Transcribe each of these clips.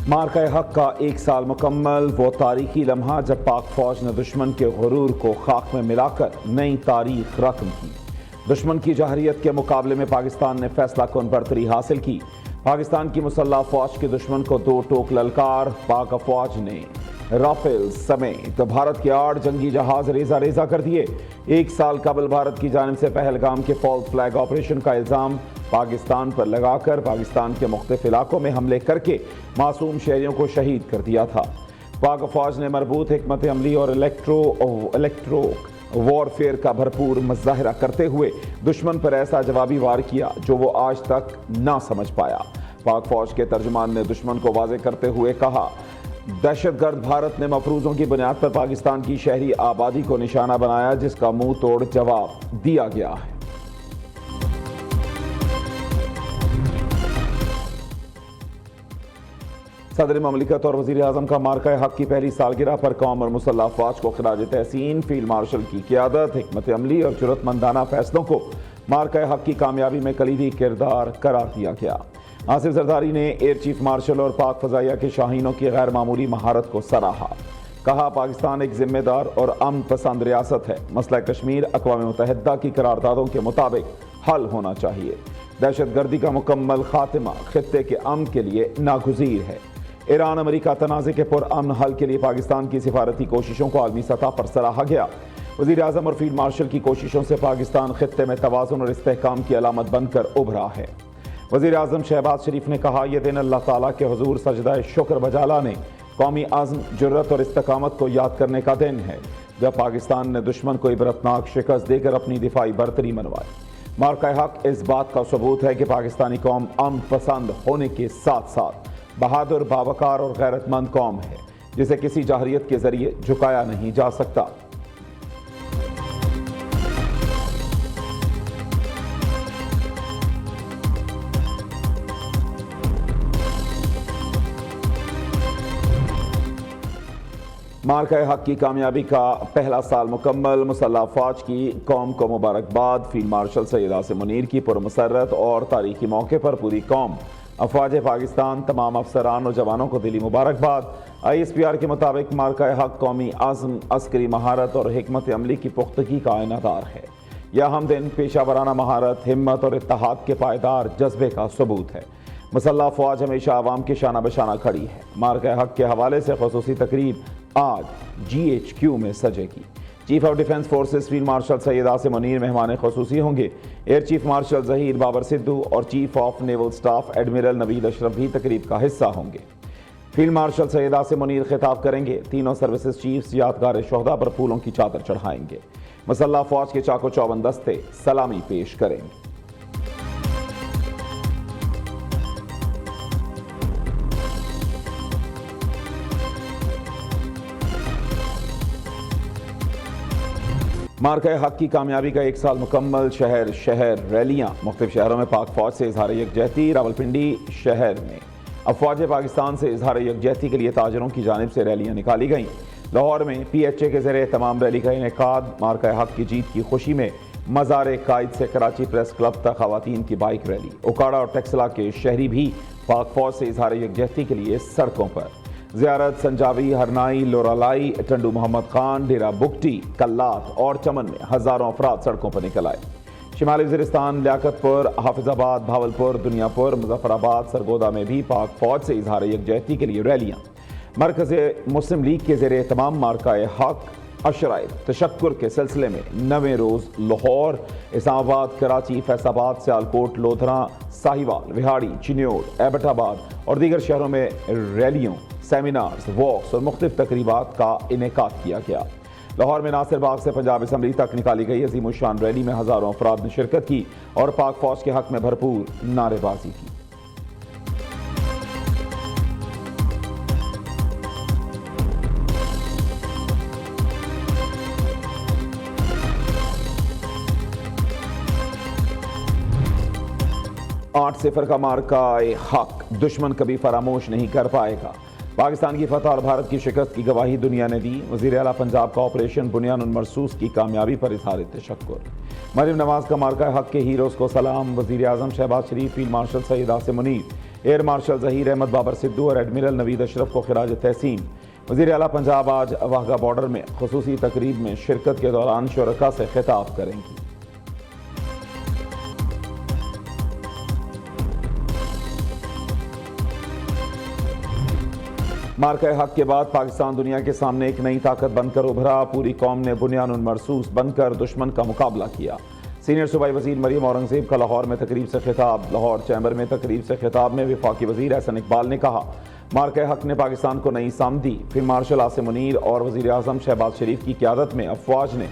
مارکہ حق کا 1 سال مکمل، وہ تاریخی لمحہ جب پاک فوج نے دشمن کے غرور کو خاک میں ملا کر نئی تاریخ رقم کی۔ دشمن کی جارحیت کے مقابلے میں پاکستان نے فیصلہ کن برتری حاصل کی۔ پاکستان کی مسلح فوج کے دشمن کو 2 ٹوک للکار، پاک افواج نے رافیل سمیت بھارت کے 8 جنگی جہاز ریزہ ریزہ کر دیے۔ 1 سال قبل بھارت کی جانب سے پہلگام کے فالس فلیگ آپریشن کا الزام پاکستان پر لگا کر پاکستان کے مختلف علاقوں میں حملے کر کے معصوم شہریوں کو شہید کر دیا تھا۔ پاک فوج نے مربوط حکمت عملی اور الیکٹرو وارفیئر کا بھرپور مظاہرہ کرتے ہوئے دشمن پر ایسا جوابی وار کیا جو وہ آج تک نہ سمجھ پایا۔ پاک فوج کے ترجمان نے دشمن کو واضح کرتے ہوئے کہا، دہشت گرد بھارت نے مفروضوں کی بنیاد پر پاکستان کی شہری آبادی کو نشانہ بنایا، جس کا منہ توڑ جواب دیا گیا ہے۔ صدر مملکت اور وزیر اعظم کا مارکہ حق کی پہلی سالگرہ پر قوم اور مسلح افواج کو خراج تحسین۔ فیلڈ مارشل کی قیادت، حکمت عملی اور جرأت مندانہ فیصلوں کو مارکہ حق کی کامیابی میں کلیدی کردار قرار دیا گیا۔ آصف زرداری نے ایئر چیف مارشل اور پاک فضائیہ کے شاہینوں کی غیر معمولی مہارت کو سراہا۔ کہا، پاکستان ایک ذمہ دار اور امن پسند ریاست ہے۔ مسئلہ کشمیر اقوام متحدہ کی قراردادوں کے مطابق حل ہونا چاہیے۔ دہشت گردی کا مکمل خاتمہ خطے کے امن کے لیے ناگزیر ہے۔ ایران امریکہ تنازع کے پرامن حل کے لیے پاکستان کی سفارتی کوششوں کو عالمی سطح پر سراہا گیا۔ وزیر اعظم اور فیلڈ مارشل کی کوششوں سے پاکستان خطے میں توازن اور استحکام کی علامت بن کر ابھرا ہے۔ وزیر اعظم شہباز شریف نے کہا، یہ دن اللہ تعالیٰ کے حضور سجدہ شکر بجا لانے، قومی عزم، جرأت اور استقامت کو یاد کرنے کا دن ہے، جب پاکستان نے دشمن کو عبرتناک شکست دے کر اپنی دفاعی برتری منوائی۔ مارکہ حق اس بات کا ثبوت ہے کہ پاکستانی قوم امن پسند ہونے کے ساتھ ساتھ بہادر، باوقار اور غیرت مند قوم ہے، جسے کسی جارحیت کے ذریعے جھکایا نہیں جا سکتا۔ مارکہ حق کی کامیابی کا پہلا سال مکمل، مسلح افواج کی قوم کو مبارکباد۔ فیلڈ مارشل سید عاصم منیر کی پرمسرت اور تاریخی موقع پر پوری قوم، افواج پاکستان، تمام افسران اور جوانوں کو دلی مبارکباد۔ ISPR کے مطابق مارکہ حق قومی عزم، عسکری مہارت اور حکمت عملی کی پختگی کا آئینہ دار ہے۔ یہ اہم دن پیشہ ورانہ مہارت، ہمت اور اتحاد کے پائیدار جذبے کا ثبوت ہے۔ مسلح افواج ہمیشہ عوام کے شانہ بشانہ کھڑی ہے۔ مارکہ حق کے حوالے سے خصوصی تقریب آج GHQ میں سجے گی۔ Chief of defence forces field marshal Syed Asim Munir مہمان خصوصی ہوں گے۔ Air chief marshal Zaheer Babar Sidhu اور chief of naval staff admiral Naveed Ashraf بھی تقریب کا حصہ ہوں گے۔ فیلڈ مارشل سید عاصم منیر خطاب کریں گے۔ تینوں سروسز چیفز یادگار شہداء پر پھولوں کی چادر چڑھائیں گے۔ مسلح افواج کے چاق و چوبند دستے سلامی پیش کریں گے۔ مارکہ حق کی کامیابی کا 1 سال مکمل، شہر ریلیاں، مختلف شہروں میں پاک فوج سے اظہار یکجہتی۔ راولپنڈی شہر میں افواج پاکستان سے اظہار یکجہتی کے لیے تاجروں کی جانب سے ریلیاں نکالی گئیں۔ لاہور میں PHA کے زیر اہتمام ریلی کا انعقاد۔ مارکہ حق کی جیت کی خوشی میں مزار قائد سے کراچی پریس کلب تک خواتین کی بائک ریلی۔ اوکاڑا اور ٹیکسلا کے شہری بھی پاک فوج سے اظہار یکجہتی کے لیے سڑکوں پر۔ زیارت سنجاوی، ہرنائی، لورالائی، ٹنڈو محمد خان، ڈیرہ بگٹی، کلات اور چمن میں ہزاروں افراد سڑکوں پر نکل آئے۔ شمالی وزیرستان، لیاقت پور، حافظ آباد، بھاولپور، دنیا پور، مظفر آباد، سرگودا میں بھی پاک فوج سے اظہار یکجہتی کے لیے ریلیاں۔ مرکز مسلم لیگ کے زیر اہتمام مارکہ حق عشرائے تشکر کے سلسلے میں 9ویں روز لاہور، اسلام آباد، کراچی، فیصل آباد، سیالکوٹ، لودھراں، ساہیوال، وہاڑی، چنیوڑ، ایبٹ آباد اور دیگر شہروں میں ریلیوں، سیمینارز، واکس اور مختلف تقریبات کا انعقاد کیا گیا۔ لاہور میں ناصر باغ سے پنجاب اسمبلی تک نکالی گئی عظیم الشان ریلی میں ہزاروں افراد نے شرکت کی اور پاک فوج کے حق میں بھرپور نعرے بازی کی۔ آٹھ صفر کا مارکہ حق دشمن کبھی فراموش نہیں کر پائے گا۔ پاکستان کی فتح اور بھارت کی شکست کی گواہی دنیا نے دی۔ وزیر اعلیٰ پنجاب کا آپریشن بنیان المرصوص کی کامیابی پر اظہار تشکر۔ مریم نواز کا مارکہ حق کے ہیروز کو سلام۔ وزیر اعظم شہباز شریف، field marshal Syed Asim Munir, air marshal Zaheer Ahmad Babar Sidhu اور ایڈمرل نوید اشرف کو خراج تحسین۔ وزیر اعلیٰ پنجاب آج واہگہ بارڈر میں خصوصی تقریب میں شرکت کے دوران شرکاء سے خطاب کریں گی۔ مارکہ حق کے بعد پاکستان دنیا کے سامنے ایک نئی طاقت بن کر ابھرا، پوری قوم نے بنیان مرصوص بن کر دشمن کا مقابلہ کیا۔ سینئر صوبائی وزیر مریم اورنگزیب کا لاہور میں تقریب سے خطاب۔ لاہور چیمبر میں تقریب سے خطاب میں وفاقی وزیر احسن اقبال نے کہا، مارکہ حق نے پاکستان کو نئی سمت دی۔ فیلڈ مارشل عاصم منیر اور وزیر اعظم شہباز شریف کی قیادت میں افواج نے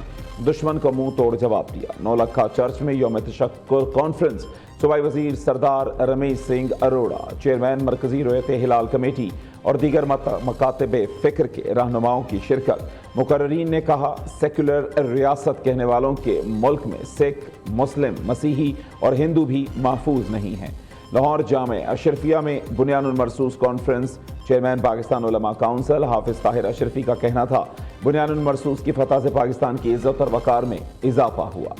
دشمن کو منہ توڑ جواب دیا۔ نولکھا چرچ میں یوم تشکر کانفرنس، صوبائی وزیر سردار رمیش سنگھ اروڑا، چیئرمین مرکزی رویت ہلال کمیٹی اور دیگر مکاتب فکر کے رہنماؤں کی شرکت۔ مقررین نے کہا، سیکولر ریاست کہنے والوں کے ملک میں سکھ، مسلم، مسیحی اور ہندو بھی محفوظ نہیں ہیں۔ لاہور جامع اشرفیہ میں بنیان المرصوص کانفرنس، چیئرمین پاکستان علماء کونسل حافظ طاہر اشرفی کا کہنا تھا، بنیان المرصوص کی فتح سے پاکستان کی عزت اور وقار میں اضافہ ہوا۔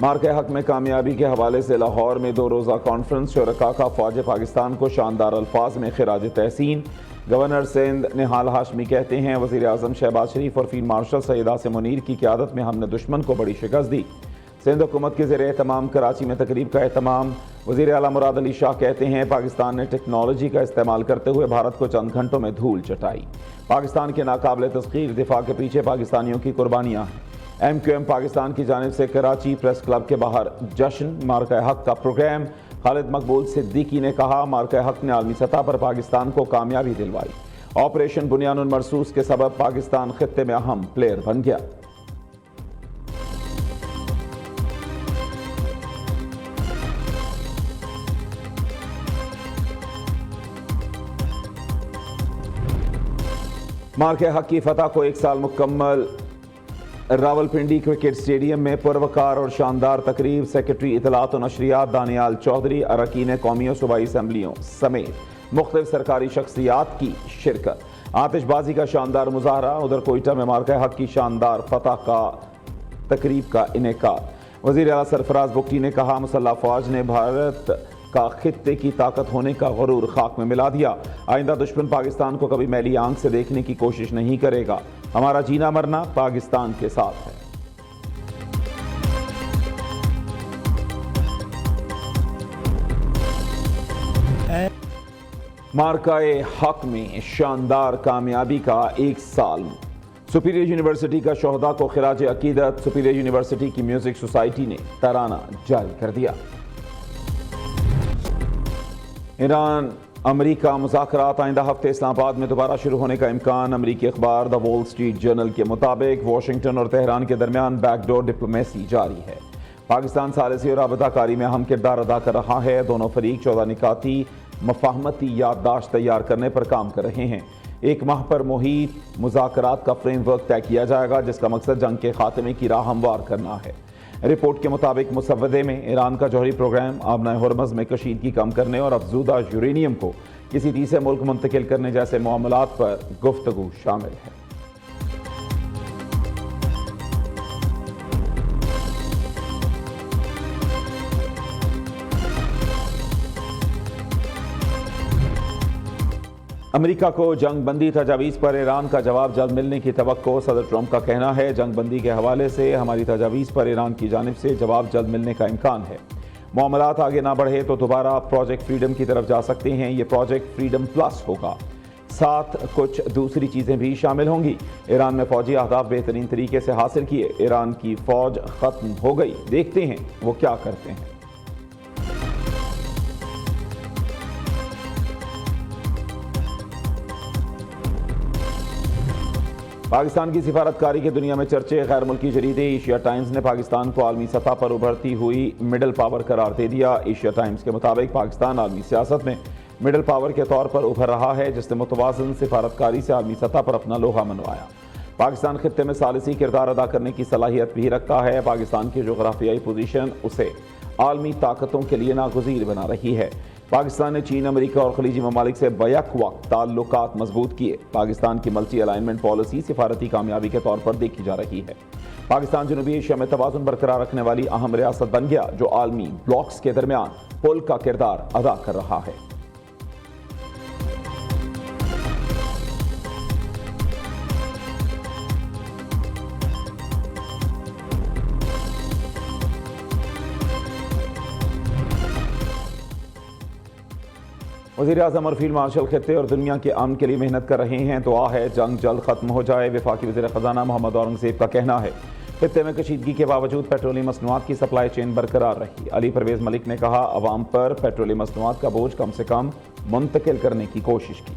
مارکہ حق میں کامیابی کے حوالے سے لاہور میں 2 روزہ کانفرنس، شرکاء کا فوج پاکستان کو شاندار الفاظ میں خراج تحسین۔ گورنر سندھ نہال ہاشمی کہتے ہیں، وزیر اعظم شہباز شریف اور فیلڈ مارشل سید عاصم منیر کی قیادت میں ہم نے دشمن کو بڑی شکست دی۔ سندھ حکومت کے زیر اہتمام کراچی میں تقریب کا اہتمام۔ وزیر اعلیٰ مراد علی شاہ کہتے ہیں، پاکستان نے ٹیکنالوجی کا استعمال کرتے ہوئے بھارت کو چند گھنٹوں میں دھول چٹائی۔ پاکستان کے ناقابل تسخیر دفاع کے پیچھے پاکستانیوں کی قربانیاں ہیں۔ MQM پاکستان کی جانب سے کراچی پریس کلب کے باہر جشن مارکہ حق کا پروگرام۔ خالد مقبول صدیقی نے کہا، مارکہ حق نے عالمی سطح پر پاکستان کو کامیابی دلوائی۔ آپریشن بنیان المرصوص کے سبب پاکستان خطے میں اہم پلیئر بن گیا۔ مارکہ حق کی فتح کو 1 سال مکمل۔ راولپنڈی کرکٹ اسٹیڈیم میں پروکار اور شاندار تقریب، سیکرٹری اطلاعات و نشریات دانیال چودھری، اراکین قومی و صوبائی اسمبلیوں سمیت مختلف سرکاری شخصیات کی شرکت۔ آتش بازی کا شاندار مظاہرہ۔ ادھر کوئٹہ میں مارکہ حق کی شاندار فتح کا تقریب کا انعقاد۔ وزیر اعلیٰ سرفراز بگٹی نے کہا، مسلح افواج نے بھارت کا خطے کی طاقت ہونے کا غرور خاک میں ملا دیا۔ آئندہ دشمن پاکستان کو کبھی میلی آنکھ سے دیکھنے کی کوشش نہیں کرے گا۔ ہمارا جینا مرنا پاکستان کے ساتھ ہے۔ مارکہ حق میں شاندار کامیابی کا 1 سال۔ سپیریئر یونیورسٹی کا شہداء کو خراج عقیدت۔ سپیریئر یونیورسٹی کی میوزک سوسائٹی نے ترانہ جاری کر دیا۔ ایران امریکہ مذاکرات آئندہ ہفتے اسلام آباد میں دوبارہ شروع ہونے کا امکان۔ امریکی اخبار دی وال اسٹریٹ جرنل کے مطابق واشنگٹن اور تہران کے درمیان بیک ڈور ڈپلومیسی جاری ہے۔ پاکستان ثالثی اور رابطہ کاری میں اہم کردار ادا کر رہا ہے۔ دونوں فریق 14 نکاتی مفاہمتی یادداشت تیار کرنے پر کام کر رہے ہیں۔ 1 ماہ پر محیط مذاکرات کا فریم ورک طے کیا جائے گا، جس کا مقصد جنگ کے خاتمے کی راہ ہموار کرنا ہے۔ رپورٹ کے مطابق مسودے میں ایران کا جوہری پروگرام، آبنائے ہرمز میں کشیدگی کم کرنے اور افزودہ یورینیم کو کسی تیسرے ملک منتقل کرنے جیسے معاملات پر گفتگو شامل ہے۔ امریکہ کو جنگ بندی تجاویز پر ایران کا جواب جلد ملنے کی توقع۔ صدر ٹرمپ کا کہنا ہے، جنگ بندی کے حوالے سے ہماری تجاویز پر ایران کی جانب سے جواب جلد ملنے کا امکان ہے۔ معاملات آگے نہ بڑھے تو دوبارہ پروجیکٹ فریڈم کی طرف جا سکتے ہیں۔ یہ پروجیکٹ فریڈم پلس ہوگا، ساتھ کچھ دوسری چیزیں بھی شامل ہوں گی۔ ایران میں فوجی اہداف بہترین طریقے سے حاصل کیے۔ ایران کی فوج ختم ہو گئی، دیکھتے ہیں وہ کیا کرتے ہیں۔ پاکستان کی سفارتکاری کے دنیا میں چرچے۔ غیر ملکی جریدے ایشیا ٹائمز نے پاکستان کو عالمی سطح پر ابھرتی ہوئی مڈل پاور قرار دے دیا۔ ایشیا ٹائمز کے مطابق پاکستان عالمی سیاست میں مڈل پاور کے طور پر ابھر رہا ہے، جس نے متوازن سفارتکاری سے عالمی سطح پر اپنا لوہا منوایا۔ پاکستان خطے میں ثالثی کردار ادا کرنے کی صلاحیت بھی رکھتا ہے۔ پاکستان کی جغرافیائی پوزیشن اسے عالمی طاقتوں کے لیے ناگزیر بنا رہی ہے۔ پاکستان نے چین، امریکہ اور خلیجی ممالک سے بیک وقت تعلقات مضبوط کیے۔ پاکستان کی ملٹی الائنمنٹ پالیسی سفارتی کامیابی کے طور پر دیکھی جا رہی ہے۔ پاکستان جنوبی ایشیا میں توازن برقرار رکھنے والی اہم ریاست بن گیا، جو عالمی بلاکس کے درمیان پل کا کردار ادا کر رہا ہے۔ وزیراعظم اور فیلڈ مارشل خطے اور دنیا کے امن کے لیے محنت کر رہے ہیں۔ دعا ہے جنگ جلد ختم ہو جائے۔ وفاقی وزیر خزانہ محمد اورنگزیب کا کہنا ہے خطے میں کشیدگی کے باوجود پیٹرولیم مصنوعات کی سپلائی چین برقرار رہی۔ علی پرویز ملک نے کہا عوام پر پیٹرولیم مصنوعات کا بوجھ کم سے کم منتقل کرنے کی کوشش کی۔